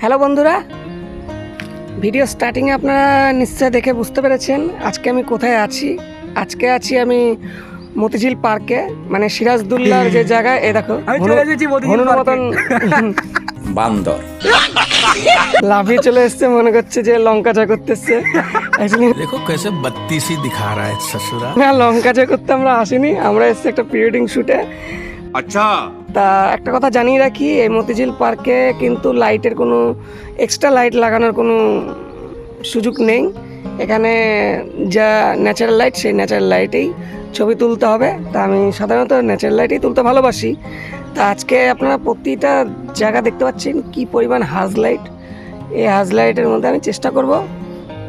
Hello বন্ধুরা, video স্টার্টিংয়ে আপনারা নিশ্চয় দেখে বুঝতে পেরেছেন আজকে আমি কোথায় আছি। আজকে আছি আমি মতিঝিল পার্কে, মানে সিরাজদুল্লার যে জায়গায়। এ দেখো হনুর মতন বান্দর লাফিয়ে চলে এসছে, মনে করছে যে লঙ্কা চা করতেছে। দেখো कैसे बत्तीसी दिखा रहा है ससुरा। না, লঙ্কা চা করতে আমরা আসিনি, আমরা এসছি একটা প্রি ওয়েডিং শুটে। আচ্ছা, তা একটা কথা জানিয়ে রাখি, এই মতিঝিল পার্কে কিন্তু লাইটের কোনো এক্সট্রা লাইট লাগানোর কোনো সুযোগ নেই। এখানে যা ন্যাচারাল লাইট, সেই ন্যাচারাল লাইটেই ছবি তুলতে হবে। তা আমি সাধারণত ন্যাচারাল লাইটেই তুলতে ভালোবাসি। তা আজকে আপনারা প্রতিটা জায়গা দেখতে পাচ্ছেন কি পরিমাণ হাজ লাইট। এই হাজ লাইটের মধ্যে আমি চেষ্টা করব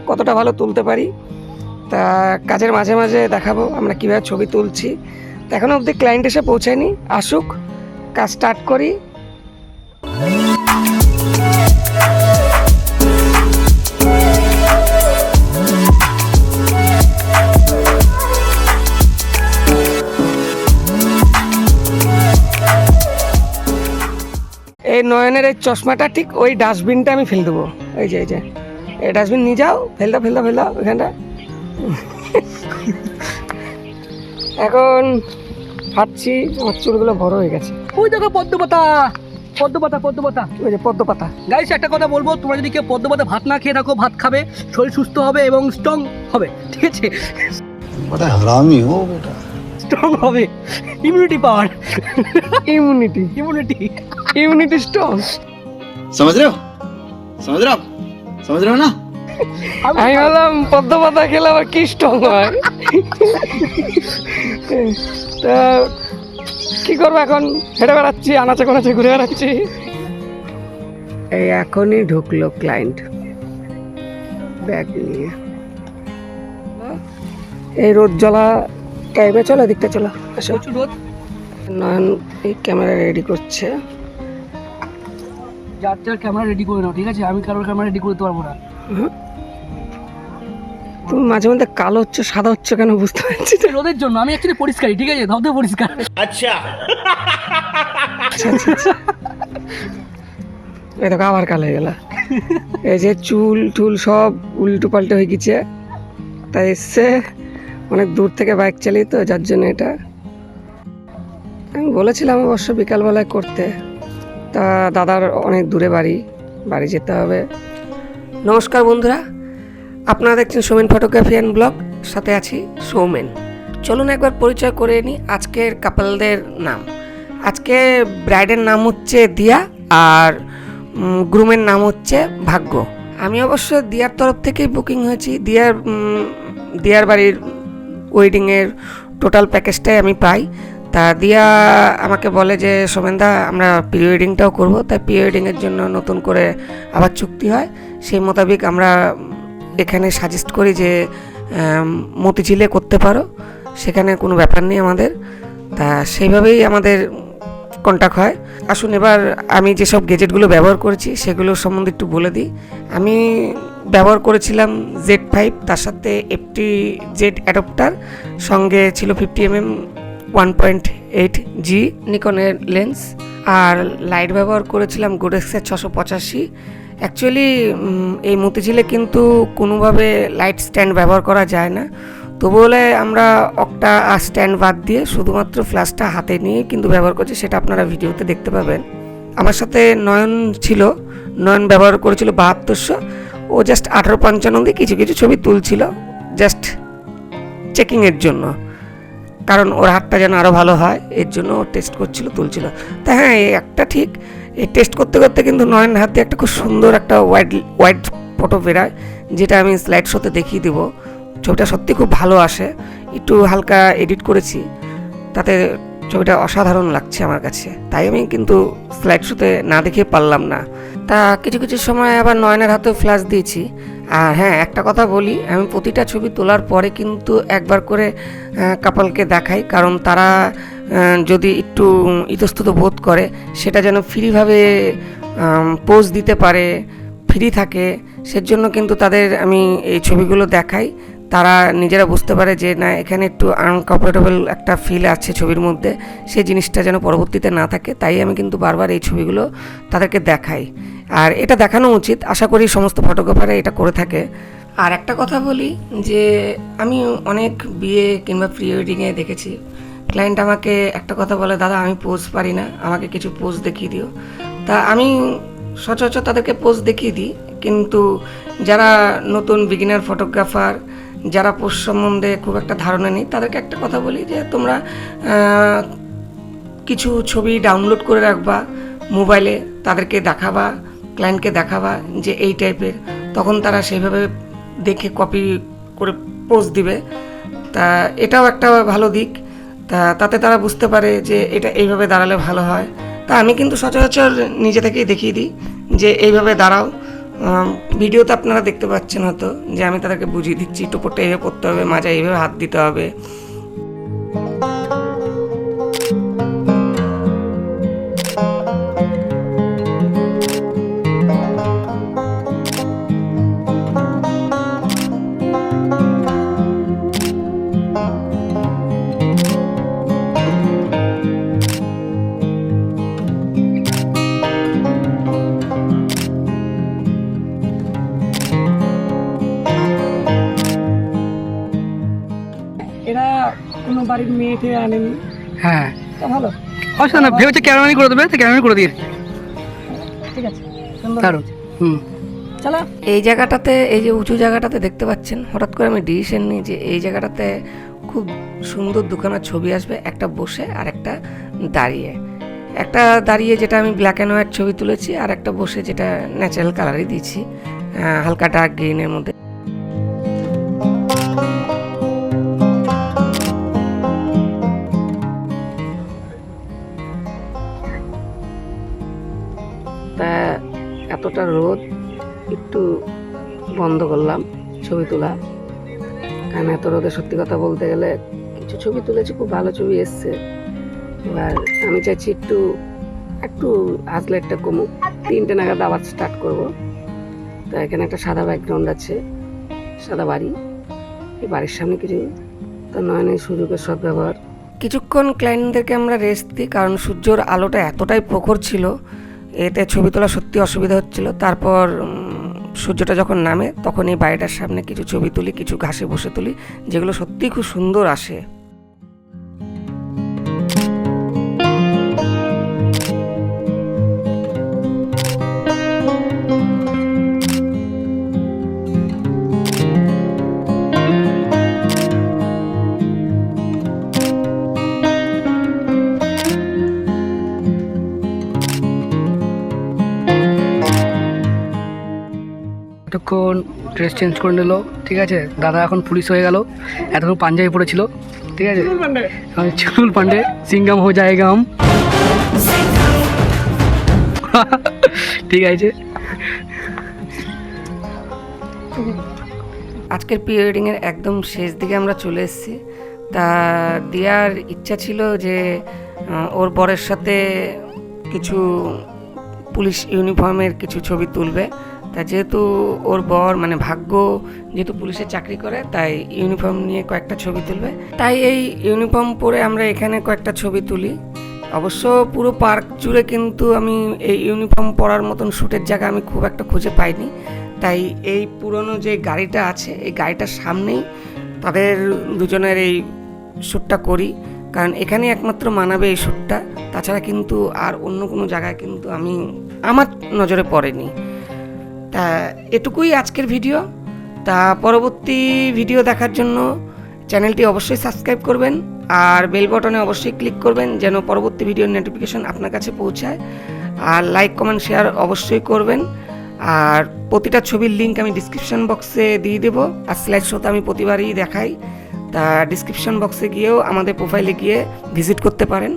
কতটা ভালো তুলতে পারি। তা কাজের মাঝে মাঝে দেখাবো আমরা কীভাবে ছবি তুলছি। তা এখনও অবধি ক্লায়েন্ট এসে পৌঁছায়নি, আসুক, কাজ স্টার্ট করি। এই নয়নের এই চশমাটা ঠিক ওই ডাস্টবিনটা আমি ফেলে দেবো। এই যে এই ডাস্টবিন নিয়ে যাও, ফেল দাও ওইখানটা। এখন হাঁটছি, আমার চুলগুলো বড় হয়ে গেছে। ওই দেখো পদ্মপাতা। ওই যে পদ্ম পাতা। গাইস, একটা কথা বলবো, তোমরা যদি কেউ পদ্মপাতা ভাত না খেয়ে থাকো, ভাত খাবে, শরীর সুস্থ হবে এবং স্ট্রং হবে, ঠিক আছে? বড় হারামি হো বেটা। স্ট্রং হবে, ইমিউনিটি পাওয়ার, ইমিউনিটি স্ট্রং। समझ रहे हो ना? আমি বললাম পদ্ম পাতা খেলে আবার কি স্ট্রং হয়। তা কি করবো, এখন হেঁটে বেড়াচ্ছি, আনাচে কোনাচে ঘুরে বেড়াচ্ছি। এই এখনই ঢুকলো ক্লায়েন্ট ব্যাগ নিয়ে। এই রোদ জ্বলা টাইমে চলো, দিকটা চলো, আসো। প্রচুর রোদ। নয়ন এই ক্যামেরা রেডি করছে। যার ক্যামেরা রেডি করে নাও, ঠিক আছে? আমি কারোর ক্যামেরা রেডি করতে পারবো না। তুমি মাঝে মধ্যে কালো হচ্ছে, সাদা হচ্ছে কেন বুঝতে পারছি না। রোদের জন্য আমি অ্যাকচুয়ালি পরিষ্কারই, ঠিক আছে? ধবধবে পরিষ্কার। আচ্ছা। এই দেখো আবার কালো হয়ে গেল। এই যে চুল টুল সব উল্টো পাল্টে হয়ে গেছে। তাই এসছে অনেক দূর থেকে বাইক চালিয়ে, তো যার জন্য এটা আমি বলেছিলাম অবশ্য বিকালবেলায় করতে। তা দাদার অনেক দূরে বাড়ি যেতে হবে। নমস্কার বন্ধুরা, আপনারা দেখছেন সৌমেন ফটোগ্রাফি অ্যান্ড ব্লগ, সাথে আছি সৌমেন। চলুন একবার পরিচয় করে নিই আজকের কাপলদের নাম। আজকে ব্রাইডের নাম হচ্ছে দিয়া আর গ্রুমের নাম হচ্ছে ভাগ্য। আমি অবশ্য দিয়ার তরফ থেকেই বুকিং হয়েছি। দিয়ার বাড়ির ওয়েডিংয়ের টোটাল প্যাকেজটাই আমি পাই। তা দিয়া আমাকে বলে যে সোমেনদা আমরা প্রি ওয়েডিংটাও করবো, তাই প্রি ওয়েডিংয়ের জন্য নতুন করে আবার চুক্তি হয়। সেই মোতাবেক আমরা এখানে সাজেস্ট করি যে মতিঝিলে করতে পারো, সেখানে কোনো ব্যাপার নেই আমাদের। তা সেইভাবেই আমাদের কন্ট্যাক্ট হয়। আসুন এবার আমি যেসব গেজেটগুলো ব্যবহার করেছি সেগুলো সম্বন্ধে একটু বলে দিই। আমি ব্যবহার করেছিলাম Z5, তার সাথে FTZ অ্যাডপ্টার, সঙ্গে ছিল 50mm 1.8G নিকনের লেন্স, আর লাইট ব্যবহার করেছিলাম গোডেক্সের 685। অ্যাকচুয়ালি এই মতিঝিলে কিন্তু কোনোভাবে লাইট স্ট্যান্ড ব্যবহার করা যায় না, তবু বলে আমরা অক্টা আর স্ট্যান্ড বাদ দিয়ে শুধুমাত্র ফ্ল্যাশটা হাতে নিয়ে কিন্তু ব্যবহার করছি, সেটা আপনারা ভিডিওতে দেখতে পাবেন। আমার সাথে নয়ন ছিল, নয়ন ব্যবহার করেছিল 7200। ও জাস্ট 1855 দিয়ে কিছু কিছু ছবি তুলছিল, জাস্ট চেকিংয়ের জন্য, কারণ ওর হাতটা যেন আরও ভালো হয় এর জন্য টেস্ট করছিল, তুলছিল। তা হ্যাঁ, এই একটা ঠিক, এই টেস্ট করতে করতে কিন্তু নয়নের হাত দিয়ে একটা খুব সুন্দর একটা ওয়াইড ফটো বেরায়, যেটা আমি স্লাইড শোতে দেখিয়ে দেবো। ছবিটা সত্যি খুব ভালো আসে। একটু হালকা এডিট করেছি, তাতে ছবিটা অসাধারণ লাগছে আমার কাছে, তাই আমি কিন্তু স্লাইড শোতে না দেখে পারলাম না। তা কিছু কিছু সময় আবার নয়নের হাতেও ফ্ল্যাশ দিয়েছি। আর হ্যাঁ, একটা কথা বলি, আমি প্রতিটা ছবি তোলার পরে কিন্তু একবার করে কাপলকে দেখাই, কারণ তারা যদি একটু ইতস্তত বোধ করে, সেটা যেন ফ্রিভাবে পোজ দিতে পারে, ফ্রি থাকে, সেজন্য কিন্তু তাদের আমি এই ছবিগুলো দেখাই। তারা নিজেরা বুঝতে পারে যে না এখানে একটু আনকমফোর্টেবল একটা ফিল আছে ছবির মধ্যে, সেই জিনিসটা যেন পরবর্তীতে না থাকে। তাই আমি কিন্তু বারবার এই ছবিগুলো তাদেরকে দেখাই, আর এটা দেখানো উচিত। আশা করি সমস্ত ফটোগ্রাফাররা এটা করে থাকে। আর একটা কথা বলি যে আমি অনেক বিয়ে কিংবা প্রি ওয়েডিংয়ে দেখেছি ক্লায়েন্ট আমাকে একটা কথা বলে, দাদা আমি পোজ পারি না, আমাকে কিছু পোজ দেখিয়ে দিও। তা আমি সচরাচর তাদেরকে পোজ দেখিয়ে দিই, কিন্তু যারা নতুন বিগিনার ফটোগ্রাফার, যারা পোজ সম্বন্ধে খুব একটা ধারণা নেই, তাদেরকে একটা কথা বলি যে তোমরা কিছু ছবি ডাউনলোড করে রাখবা মোবাইলে, তাদেরকে দেখাবা, ক্লায়েন্টকে দেখাবা যে এই টাইপের, তখন তারা সেইভাবে দেখে কপি করে পোস্ট দিবে। তা এটাও একটা ভালো দিক, তাতে তারা বুঝতে পারে যে এটা এইভাবে দাঁড়ালে ভালো হয়। তা আমি কিন্তু সচরাচর নিজে থেকেই দেখিয়ে দিই যে এইভাবে দাঁড়াও। ভিডিওতে আপনারা দেখতে পাচ্ছেন হয়তো যে আমি তাদেরকে বুঝিয়ে দিচ্ছি, টুপোরটা এইভাবে পরতে হবে, মাঝে এইভাবে হাত দিতে হবে। এরা কোনো বাড়ির মেয়েকে আনেনি। হ্যাঁ, তা ভালো, অবশ্যই না ভেবেছে ক্যামেরাম্যানি করে দেবে, তো ক্যামেরাম্যানি করে দিয়ে ঠিক আছে, দারুণ। চলো এই জায়গাটাতে, এই যে উঁচু জায়গাটাতে দেখতে পাচ্ছেন, হঠাৎ করে আমি ডিসিশন নিই যে এই জায়গাটাতে খুব সুন্দর দুখানা ছবি আসবে, একটা বসে আর একটা দাঁড়িয়ে। একটা দাঁড়িয়ে যেটা আমি ব্ল্যাক অ্যান্ড হোয়াইট ছবি তুলেছি, আর একটা বসে যেটা ন্যাচারাল কালারই দিয়েছি, হালকা ডার্ক গ্রিনের মধ্যে। তা এতটা রোদ, একটু বন্ধ করলাম ছবি তোলা, কারণ এত রোদে সত্যি কথা বলতে গেলে কিছু ছবি তুলেছি, খুব ভালো ছবি এসছে। এবার আমি চাইছি একটু একটু হাজলাইটটা কমুক, 3টে নাগাদ আবার স্টার্ট করব। তো এখানে একটা সাদা ব্যাকগ্রাউন্ড আছে, সাদা বাড়ি, এই বাড়ির সামনে কিছু তো নয়নের সুযোগের সদ্ব্যবহার। কিছুক্ষণ ক্লায়েন্টদেরকে আমরা রেস্ট দিই, কারণ সূর্যর আলোটা এতটাই প্রখর ছিল, এতে ছবি তোলা সত্যি অসুবিধা হচ্ছিল। তারপর সূর্যটা যখন নামে তখন এই বাড়িটার সামনে কিছু ছবি তুলি, কিছু ঘাসে বসে তুলি, যেগুলো সত্যিই খুব সুন্দর আসে। এতক্ষণ ড্রেস চেঞ্জ করে নিল, ঠিক আছে। দাদা এখন পুলিশ হয়ে গেল, এতক্ষণ পাঞ্জাবি পড়েছিল, ঠিক আছে। চুল পান্ডে সিঙ্গাম হয়ে যায় গাম, ঠিক আছে। আজকের প্রি ওয়েডিংয়ের একদম শেষ দিকে আমরা চলে এসেছি। তা দিয়ার ইচ্ছা ছিল যে ওর বরের সাথে কিছু পুলিশ ইউনিফর্মের কিছু ছবি তুলবে। তা যেহেতু ওর বর মানে ভাগ্য যেহেতু পুলিশে চাকরি করে, তাই ইউনিফর্ম নিয়ে কয়েকটা ছবি তুলবে। তাই এই ইউনিফর্ম পরে আমরা এখানে কয়েকটা ছবি তুলি। অবশ্য পুরো পার্ক জুড়ে কিন্তু আমি এই ইউনিফর্ম পরার মতন শ্যুটের জায়গা আমি খুব একটা খুঁজে পাইনি। তাই এই পুরনো যে গাড়িটা আছে, এই গাড়িটার সামনেই তাদের দুজনের এই শ্যুটটা করি, কারণ এখানেই একমাত্র মানাবে এই শ্যুটটা। তাছাড়া কিন্তু আর অন্য কোনো জায়গায় কিন্তু আমার নজরে পড়েনি। তা এটুকুই আজকের ভিডিও। তা পরবর্তী ভিডিও দেখার জন্য চ্যানেলটি অবশ্যই সাবস্ক্রাইব করবেন, আর বেল বাটনে অবশ্যই ক্লিক করবেন যেন পরবর্তী ভিডিওর নোটিফিকেশন আপনার কাছে পৌঁছায়। আর লাইক কমেন্ট শেয়ার অবশ্যই করবেন। আর প্রতিটা ছবির লিঙ্ক আমি ডিসক্রিপশন বক্সে দিয়ে দেবো, আর স্লাইড শোতে আমি প্রতিবারই দেখাই। তা ডিসক্রিপশন বক্সে গিয়েও আমাদের প্রোফাইলে গিয়ে ভিজিট করতে পারেন।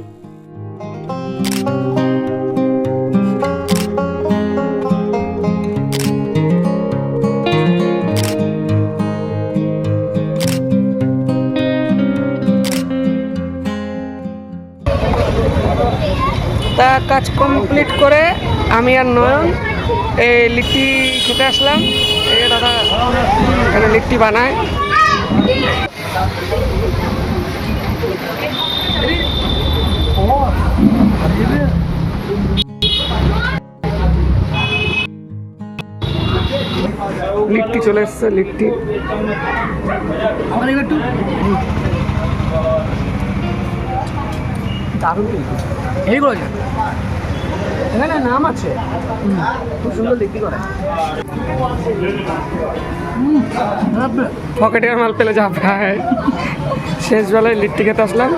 তা কাজ কমপ্লিট করে আমি আর নয়ন এই লিট্টি খেতে আসলাম। এই দাদা এখানে লিট্টি বানায়, লিট্টি চলে এসছে, লিট্টি। আমার একটু দারুণ কিন্তু এই করেছে, এখানে নাম আছে, খুব সুন্দর লিট্টি করে। পকেটের মাল পেলে যা ভাই, শেষ বেলায় লিট্টি খেতে আসলাম।